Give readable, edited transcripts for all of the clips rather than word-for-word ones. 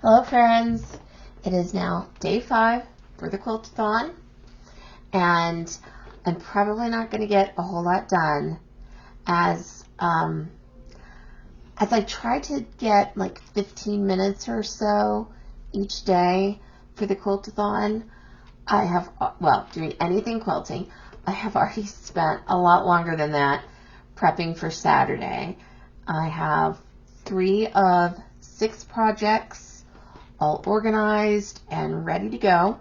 Hello friends, it is now day 5 for the Quilt-a-thon, and I'm probably not going to get a whole lot done as I try to get like 15 minutes or so each day for the Quilt-a-thon. I have, doing anything quilting, I have already spent a lot longer than that prepping for Saturday. I have 3 of 6 projects all organized and ready to go.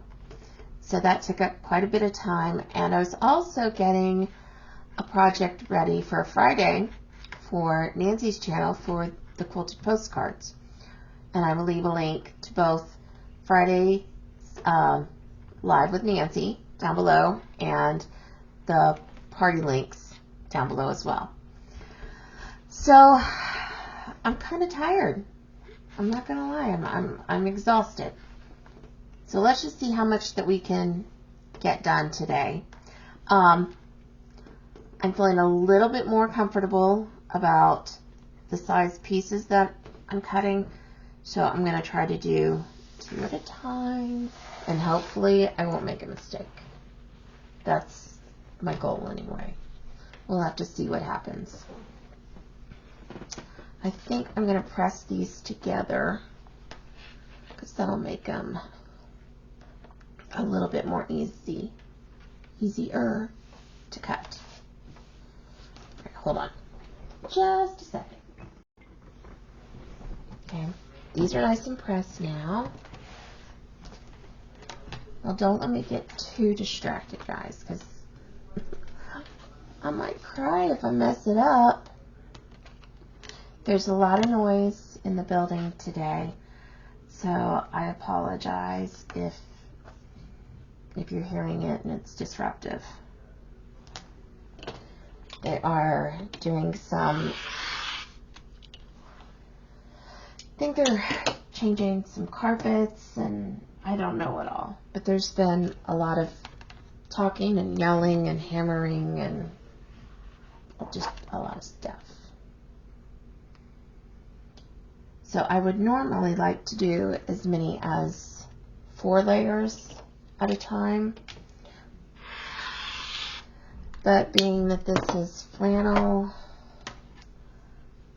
So that took up quite a bit of time. And I was also getting a project ready for Friday for Nancy's channel for the quilted postcards. And I will leave a link to both Friday Live with Nancy down below and the party links down below as well. So I'm kind of tired. I'm not gonna lie, I'm exhausted. So let's just see how much that we can get done today. I'm feeling a little bit more comfortable about the size pieces that I'm cutting. So I'm gonna try to do 2 at a time, and hopefully I won't make a mistake. That's my goal anyway. We'll have to see what happens. I think I'm going to press these together because that'll make them a little bit more easier to cut. Right, hold on just a second. Okay, these are nice and pressed now. Well, don't let me get too distracted, guys, because I might cry if I mess it up. There's a lot of noise in the building today, so I apologize if you're hearing it and it's disruptive. They are doing some, I think they're changing some carpets and I don't know what all, but there's been a lot of talking and yelling and hammering and just a lot of stuff. So I would normally like to do as many as 4 layers at a time. But being that this is flannel,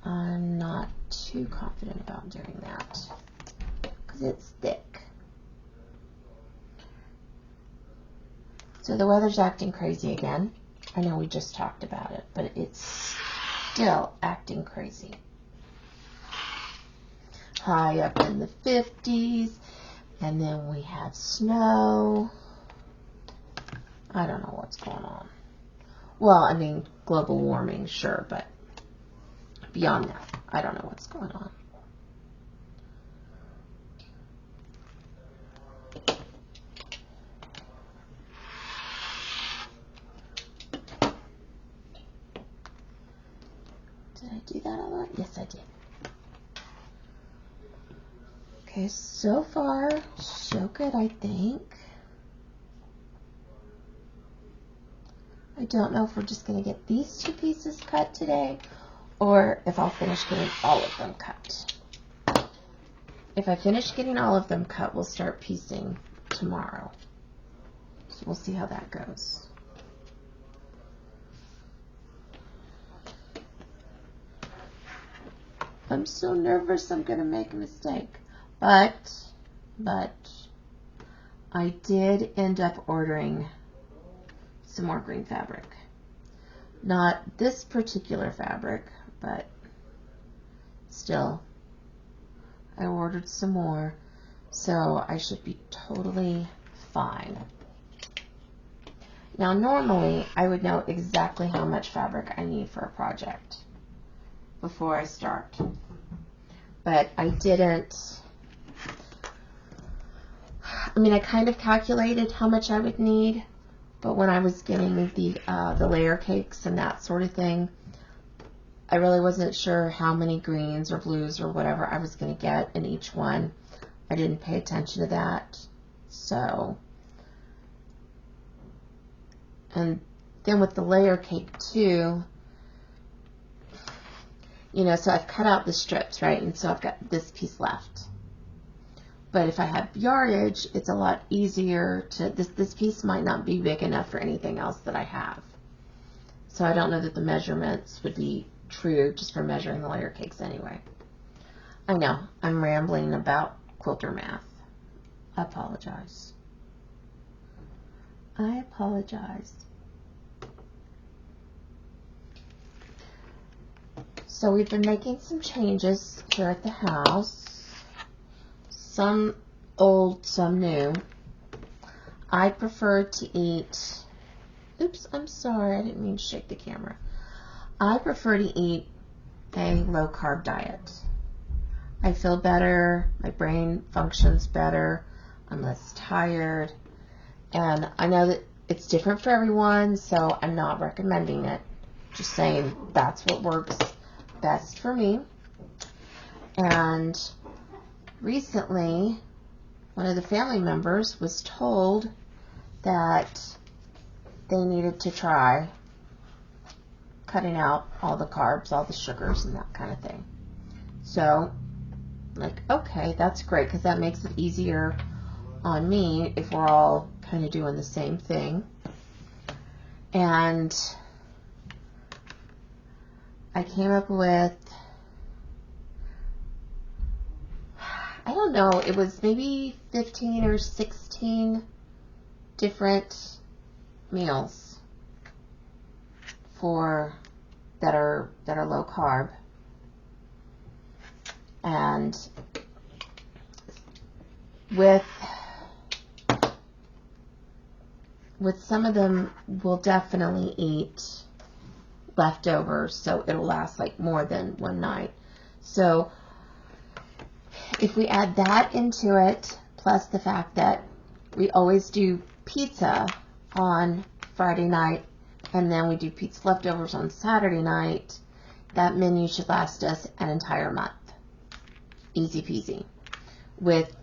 I'm not too confident about doing that because it's thick. So the weather's acting crazy again. I know we just talked about it, but it's still acting crazy. High up in the 50s, and then we have snow. I don't know what's going on. Well, I mean, global warming, sure, but beyond that, I don't know what's going on. Did I do that a lot? Yes, I did. Okay, so far, so good, I think. I don't know if we're just going to get these 2 pieces cut today, or if I'll finish getting all of them cut. If I finish getting all of them cut, we'll start piecing tomorrow. So we'll see how that goes. I'm so nervous I'm going to make a mistake. But I did end up ordering some more green fabric. Not this particular fabric, but still, I ordered some more, so I should be totally fine. Now, normally, I would know exactly how much fabric I need for a project before I start, but I didn't. I mean, I kind of calculated how much I would need, but when I was getting the layer cakes and that sort of thing, I really wasn't sure how many greens or blues or whatever I was going to get in each one. I didn't pay attention to that. So, and then with the layer cake too, you know, so I've cut out the strips, right? And so I've got this piece left. But if I have yardage, it's a lot easier to, this piece might not be big enough for anything else that I have. So I don't know that the measurements would be true just for measuring the layer cakes anyway. I know, I'm rambling about quilter math. I apologize. I apologize. So we've been making some changes here at the house. Some old, some new. I prefer to eat, oops, I'm sorry, I didn't mean to shake the camera. I prefer to eat a low carb diet. I feel better, my brain functions better, I'm less tired, and I know that it's different for everyone, so I'm not recommending it. Just saying that's what works best for me. And recently, one of the family members was told that they needed to try cutting out all the carbs, all the sugars, and that kind of thing. So, like, okay, that's great, because that makes it easier on me if we're all kind of doing the same thing. And I came up with, I don't know, it was maybe 15 or 16 different meals for that are low carb. And with some of them, we'll definitely eat leftovers, so it'll last like more than one night. So if we add that into it, plus the fact that we always do pizza on Friday night, and then we do pizza leftovers on Saturday night, that menu should last us an entire month. Easy peasy. With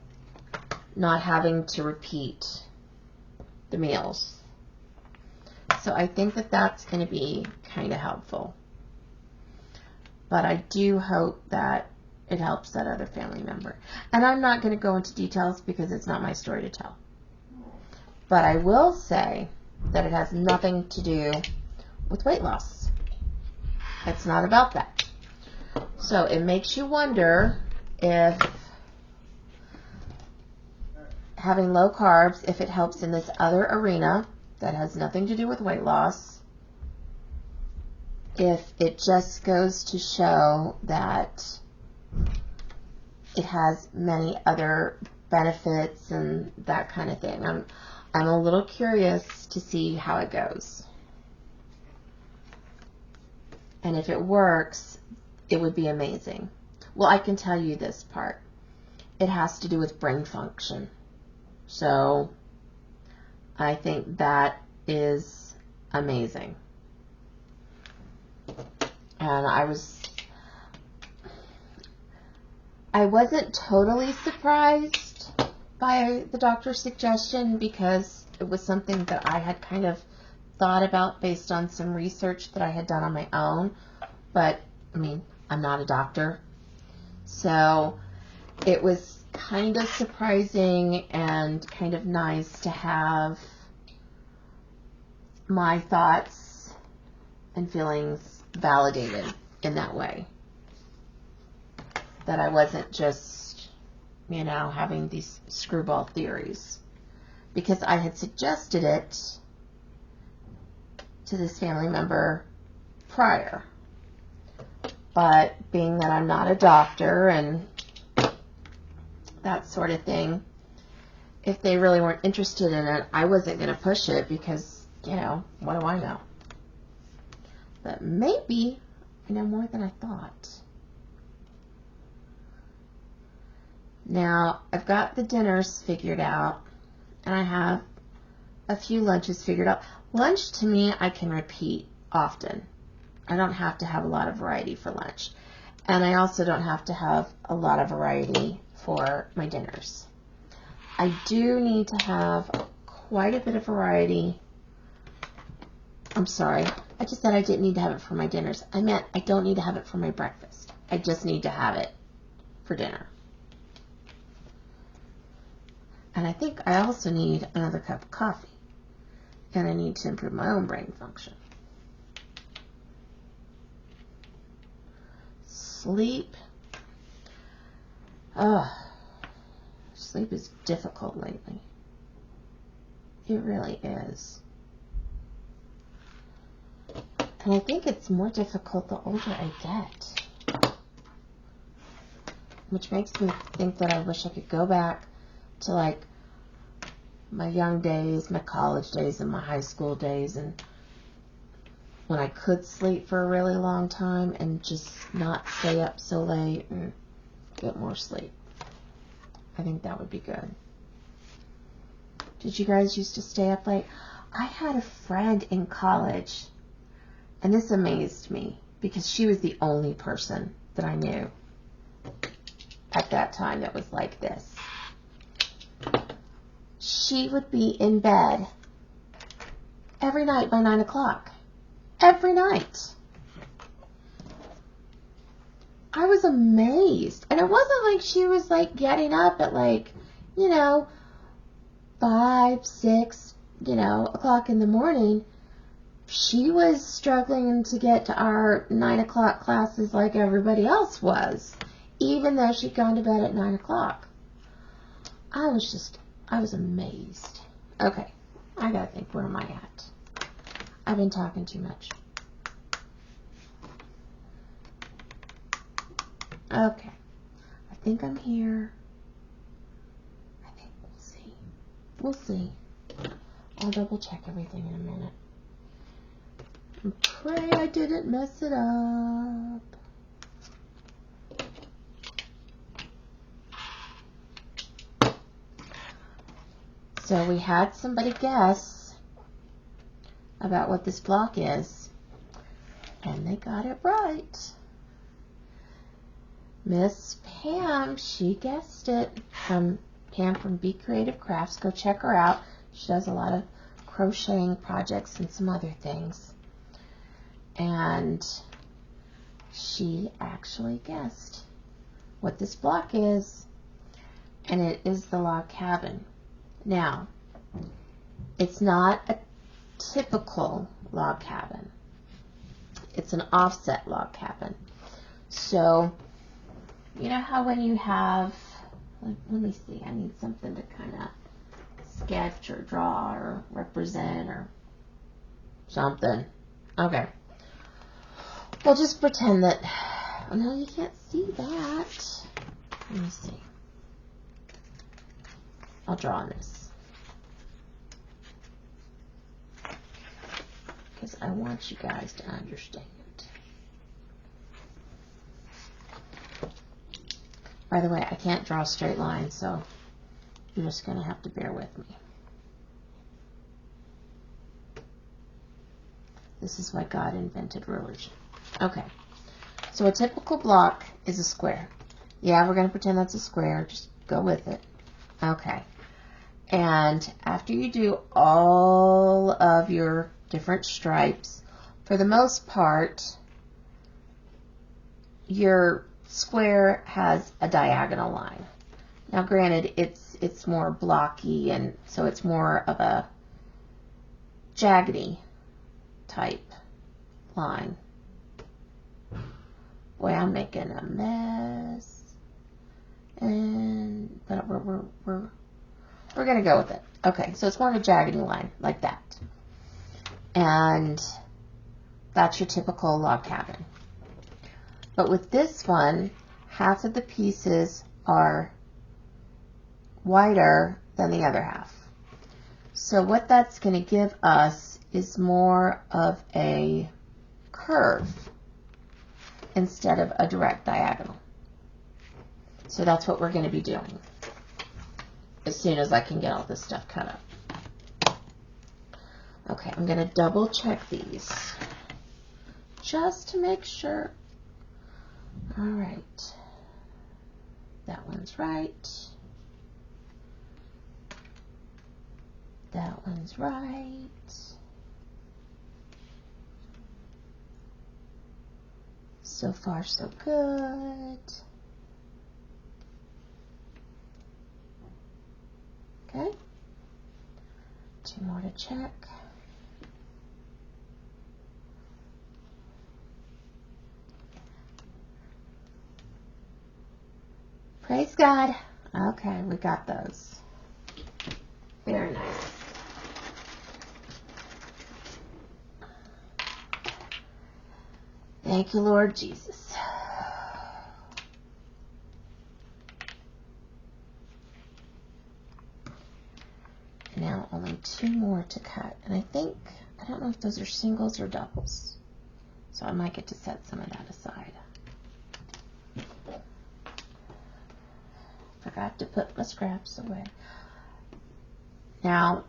not having to repeat the meals. So I think that that's going to be kind of helpful. But I do hope that it helps that other family member. And I'm not going to go into details because it's not my story to tell. But I will say that it has nothing to do with weight loss. It's not about that. So it makes you wonder if having low carbs, if it helps in this other arena that has nothing to do with weight loss, if it just goes to show that it has many other benefits and that kind of thing. I'm a little curious to see how it goes. And if it works, it would be amazing. Well, I can tell you this part. It has to do with brain function. So I think that is amazing. And I wasn't totally surprised by the doctor's suggestion because it was something that I had kind of thought about based on some research that I had done on my own. But, I mean, I'm not a doctor. So it was kind of surprising and kind of nice to have my thoughts and feelings validated in that way. That I wasn't just, you know, having these screwball theories. Because I had suggested it to this family member prior. But being that I'm not a doctor and that sort of thing, if they really weren't interested in it, I wasn't going to push it because, you know, what do I know? But maybe I know more than I thought. Now, I've got the dinners figured out, and I have a few lunches figured out. Lunch, to me, I can repeat often. I don't have to have a lot of variety for lunch. And I also don't have to have a lot of variety for my dinners. I do need to have quite a bit of variety. I'm sorry. I just said I didn't need to have it for my dinners. I meant I don't need to have it for my breakfast. I just need to have it for dinner. And I think I also need another cup of coffee. And I need to improve my own brain function. Sleep. Sleep is difficult lately. It really is. And I think it's more difficult the older I get. Which makes me think that I wish I could go back to like my young days, my college days, and my high school days, and when I could sleep for a really long time and just not stay up so late and get more sleep. I think that would be good. Did you guys used to stay up late? I had a friend in college, and this amazed me because she was the only person that I knew at that time that was like this. She would be in bed every night by 9 o'clock. Every night. I was amazed. And it wasn't like she was like getting up at like, 5, 6, o'clock in the morning. She was struggling to get to our 9 o'clock classes like everybody else was, even though she'd gone to bed at 9 o'clock. I was amazed. Okay, I gotta think, where am I at? I've been talking too much. Okay, I think I'm here. I think we'll see. We'll see. I'll double check everything in a minute. And pray I didn't mess it up. So we had somebody guess about what this block is, and they got it right. Miss Pam, she guessed it. Pam from BeeCreative Crafts. Go check her out. She does a lot of crocheting projects and some other things. And she actually guessed what this block is, and it is the log cabin. Now, it's not a typical log cabin. It's an offset log cabin. So, you know how when you have, let me see, I need something to kind of sketch or draw or represent or something. Okay. Well, just pretend that, oh no, you can't see that. Let me see. I'll draw on this, because I want you guys to understand. By the way, I can't draw straight lines, so you're just going to have to bear with me. This is why God invented rulers. Okay, so a typical block is a square. Yeah, we're going to pretend that's a square. Just go with it. Okay. And after you do all of your different stripes, for the most part, your square has a diagonal line. Now, granted, it's more blocky, and so it's more of a jaggedy type line. Boy, I'm making a mess, but we're going to go with it. Okay, so it's more of a jaggedy line, like that. And that's your typical log cabin. But with this one, half of the pieces are wider than the other half. So what that's going to give us is more of a curve instead of a direct diagonal. So that's what we're going to be doing as soon as I can get all this stuff cut up. Okay, I'm going to double check these just to make sure. All right, that one's right. That one's right. So far, so good. Okay. 2 more to check. Praise God. Okay, we got those. Very nice. Thank you, Lord Jesus. Now only 2 more to cut. And I don't know if those are singles or doubles. So I might get to set some of that aside. Forgot to put my scraps away. Now,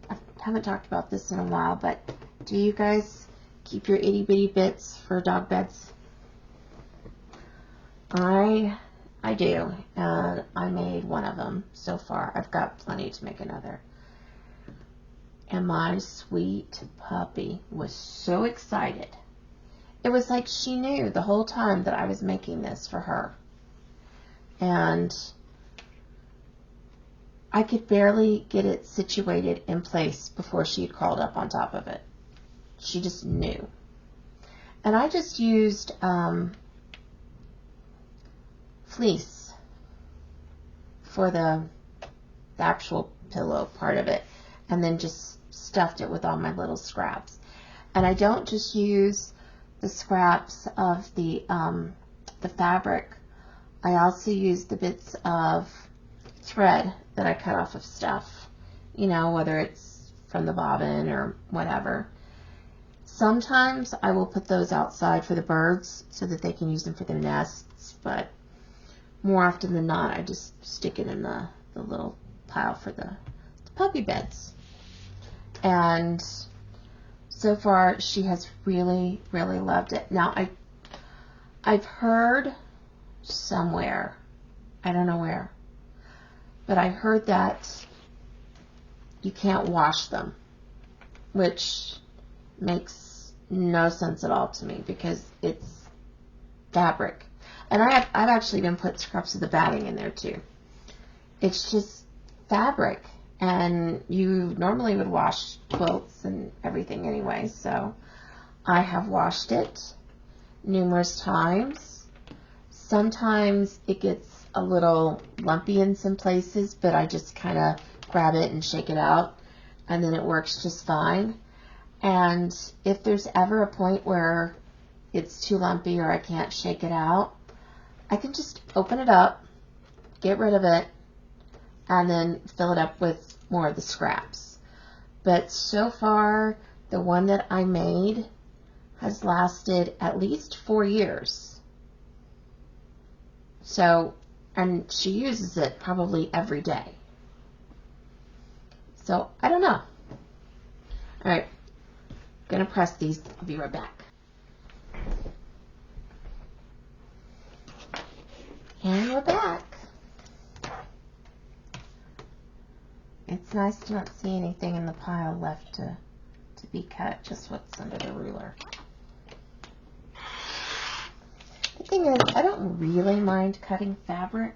I haven't talked about this in a while, but do you guys keep your itty bitty bits for dog beds? I do, and I made one of them so far. I've got plenty to make another. And my sweet puppy was so excited. It was like she knew the whole time that I was making this for her. And I could barely get it situated in place before she had crawled up on top of it. She just knew. And I just used fleece for the actual pillow part of it, and then just stuffed it with all my little scraps. And I don't just use the scraps of the fabric. I also use the bits of thread that I cut off of stuff, you know, whether it's from the bobbin or whatever. Sometimes I will put those outside for the birds so that they can use them for their nests, but more often than not, I just stick it in the little pile for the puppy beds. And so far, she has really, really loved it. Now, I've heard somewhere, I don't know where, but I heard that you can't wash them, which makes no sense at all to me because it's fabric. And I've actually even put scraps of the batting in there too. It's just fabric, and you normally would wash quilts and everything anyway, so I have washed it numerous times. Sometimes it gets a little lumpy in some places, but I just kind of grab it and shake it out, and then it works just fine. And if there's ever a point where it's too lumpy or I can't shake it out, I can just open it up, get rid of it, and then fill it up with more of the scraps. But so far, the one that I made has lasted at least 4 years. So, and she uses it probably every day. So, I don't know. Alright, gonna press these. I'll be right back. And we're back. It's nice to not see anything in the pile left to be cut, just what's under the ruler. The thing is, I don't really mind cutting fabric.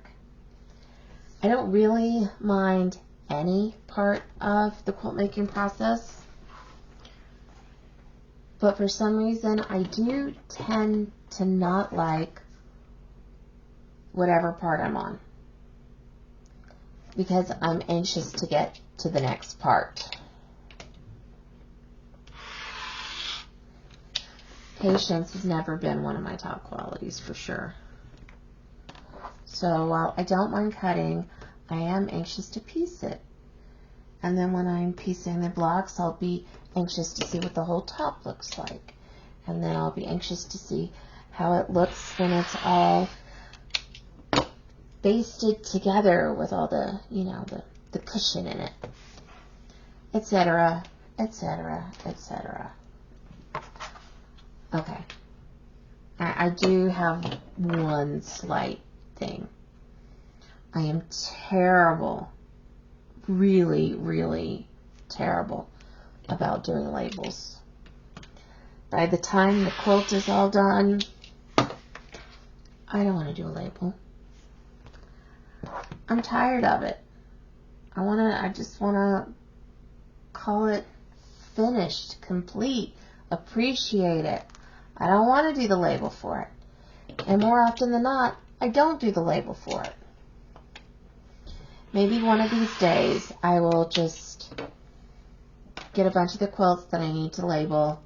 I don't really mind any part of the quilt making process. But for some reason, I do tend to not like whatever part I'm on, because I'm anxious to get to the next part. Patience has never been one of my top qualities, for sure. So while I don't mind cutting, I am anxious to piece it. And then when I'm piecing the blocks, I'll be anxious to see what the whole top looks like. And then I'll be anxious to see how it looks when it's all basted together with all the, you know, the cushion in it, etc., etc., etc. Okay. I do have one slight thing. I am terrible, really, really terrible about doing labels. By the time the quilt is all done, I don't want to do a label. I'm tired of it. I just wanna call it finished, complete, appreciate it. I don't want to do the label for it. And more often than not, I don't do the label for it. Maybe one of these days I will just get a bunch of the quilts that I need to label,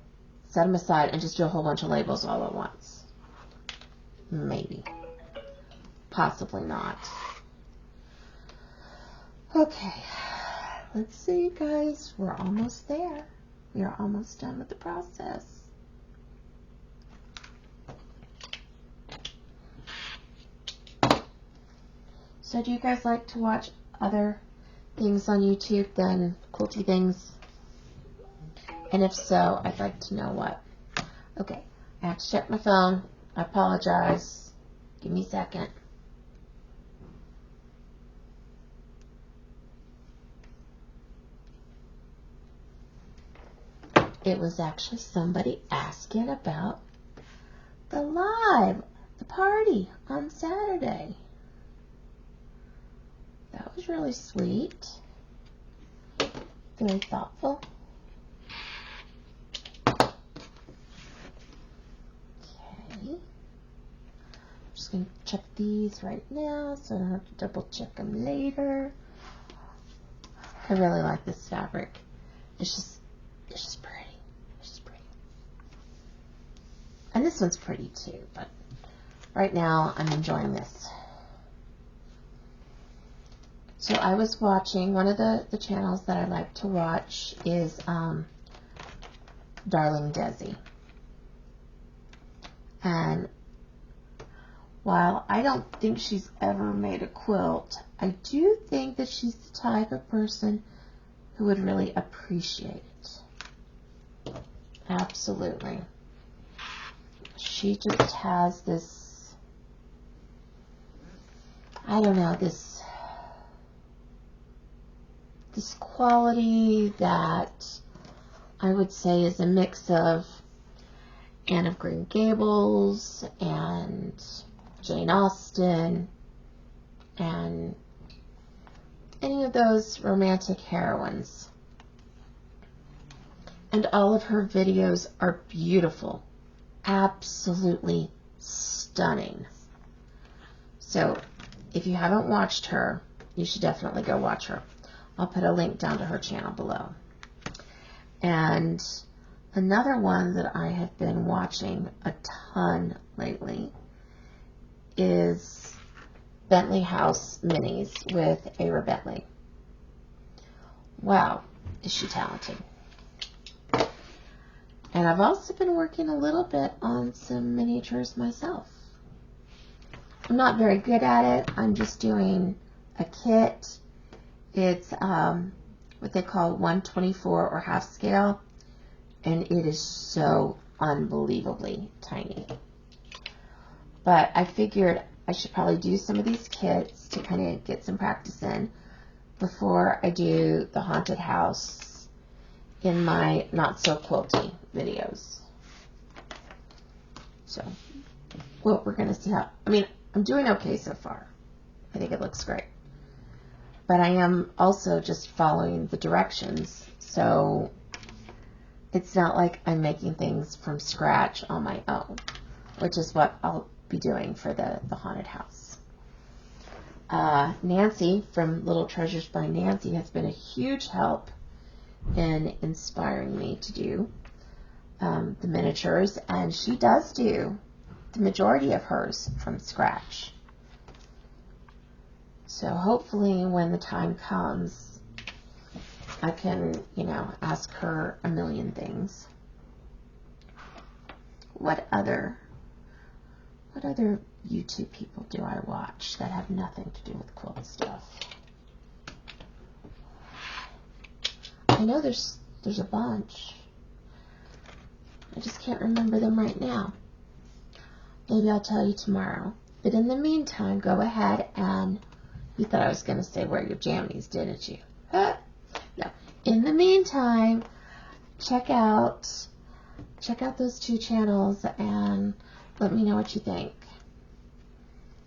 set them aside, and just do a whole bunch of labels all at once. Maybe. Possibly not. Okay. Let's see, guys. We're almost there. We are almost done with the process. So do you guys like to watch other things on YouTube than quilty things? And if so, I'd like to know what. Okay, I have to check my phone. I apologize. Give me a second. It was actually somebody asking about the live, the party on Saturday. That was really sweet. Very thoughtful. Okay. I'm just going to check these right now so I don't have to double check them later. I really like this fabric. It's just pretty. It's just pretty. And this one's pretty too, but right now I'm enjoying this. So I was watching, one of the channels that I like to watch is Darling Desi. And while I don't think she's ever made a quilt, I do think that she's the type of person who would really appreciate it. Absolutely. She just has this, I don't know, this quality that I would say is a mix of Anne of Green Gables and Jane Austen and any of those romantic heroines. And all of her videos are beautiful, absolutely stunning. So if you haven't watched her, you should definitely go watch her. I'll put a link down to her channel below. And another one that I have been watching a ton lately is Bentley House Minis with Ava Bentley. Wow, is she talented. And I've also been working a little bit on some miniatures myself. I'm not very good at it. I'm just doing a kit. It's what they call 1/24 or half scale, and it is so unbelievably tiny. But I figured I should probably do some of these kits to kind of get some practice in before I do the haunted house in my not so quilty videos. So, well, we're going to see how, I mean, I'm doing okay so far. I think it looks great. But I am also just following the directions, so it's not like I'm making things from scratch on my own, which is what I'll be doing for the haunted house. Nancy from Little Treasures by Nancy has been a huge help in inspiring me to do the miniatures, and she does do the majority of hers from scratch. So hopefully when the time comes, I can, you know, ask her a million things. What other YouTube people do I watch that have nothing to do with quilt stuff? I know there's a bunch. I just can't remember them right now. Maybe I'll tell you tomorrow. But in the meantime, go ahead and, you thought I was going to say wear your jammies, didn't you? No. In the meantime, check out those two channels and let me know what you think,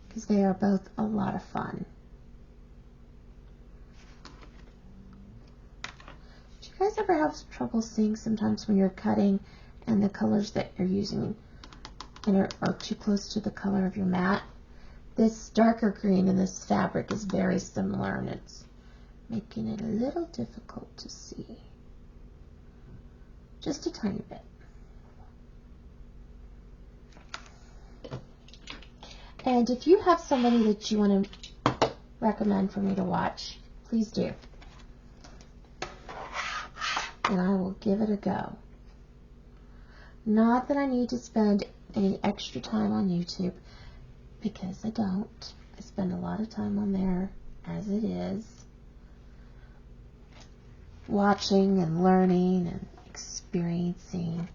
because they are both a lot of fun. you guys ever have trouble seeing sometimes when you're cutting and the colors that you're using are too close to the color of your mat? This darker green in this fabric is very similar, and it's making it a little difficult to see. Just a tiny bit. And if you have somebody that you want to recommend for me to watch, please do. And I will give it a go. Not that I need to spend any extra time on YouTube, because I don't. I spend a lot of time on there as it is, watching and learning and experiencing.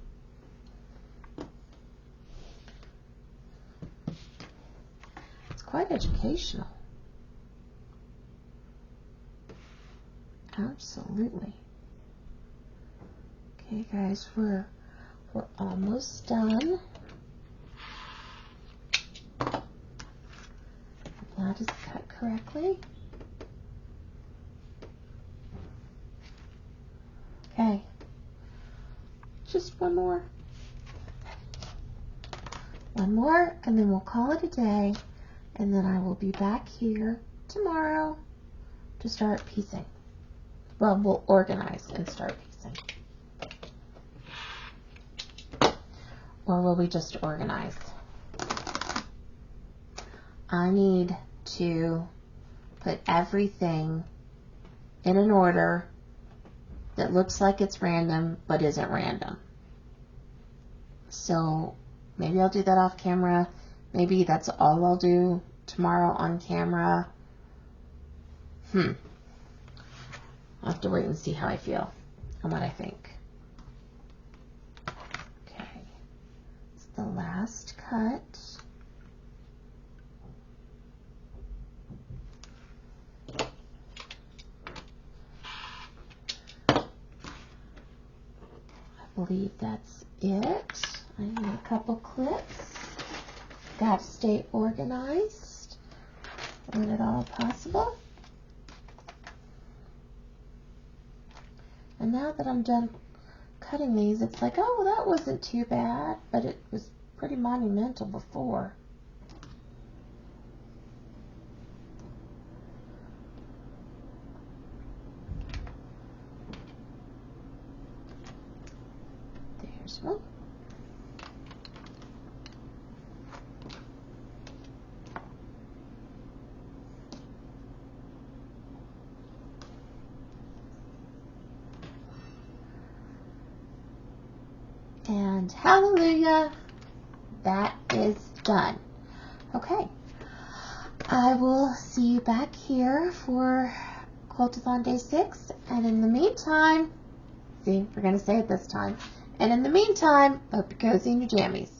It's quite educational. Absolutely. Okay, guys, we're almost done. That is cut correctly. Okay, just one more, and then we'll call it a day, and then I will be back here tomorrow to start piecing. Well, we'll organize and start piecing. Or will we just organize? I need to put everything in an order that looks like it's random but isn't random. So maybe I'll do that off camera. Maybe that's all I'll do tomorrow on camera. I'll have to wait and see how I feel and what I think. Okay, it's the last cut. I believe that's it. I need a couple clips. Got to stay organized when at all possible. And now that I'm done cutting these, it's like, oh, that wasn't too bad, but it was pretty monumental before. There's one. And hallelujah, that is done. Okay, I will see you back here for Quilt-a-thon Day 6. And in the meantime, see, we're going to say it this time. And in the meantime, hope you're cozy in your jammies.